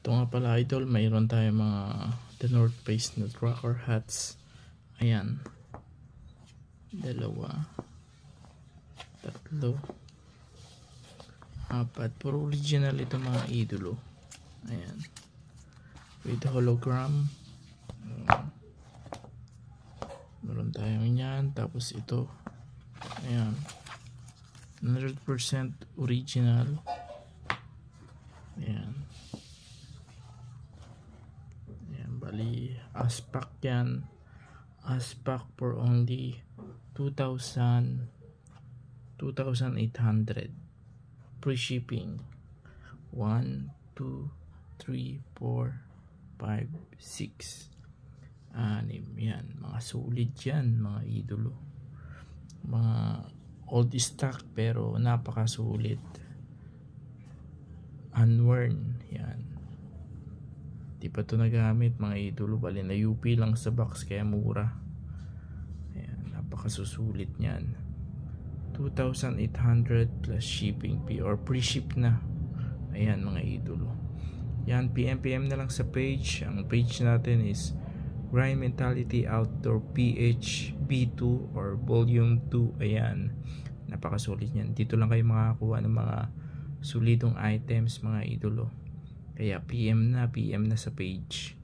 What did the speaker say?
Ito nga pala idol, mayroon tayo mga The North Face na trucker hats. Ayan, 2, 3, 4, puro original ito mga idolo. Ayan, with hologram. Meron tayong yan. Tapos ito, ayan, 100% original. Ayan, ayan, bali aspak yan. Aspak for only 2,800 free shipping. 1, 2, 3, 4, 5, 6, 6 yan, mga solid yan mga idolo, mga old stock pero napaka sulit, unworn yan, di pa ito nagamit mga idolo, bali na UP lang sa box kaya mura. Ayan, napaka susulit nyan. 2,800 plus shipping fee or pre-ship na. Ayan mga idolo, yan, PM na lang sa page. Ang page natin is Grind Mentality Outdoor PH B2 or Volume 2. Ayan, napakasulit yan. Dito lang kayo makakakuha ng mga solidong items mga idolo. Kaya PM na sa page.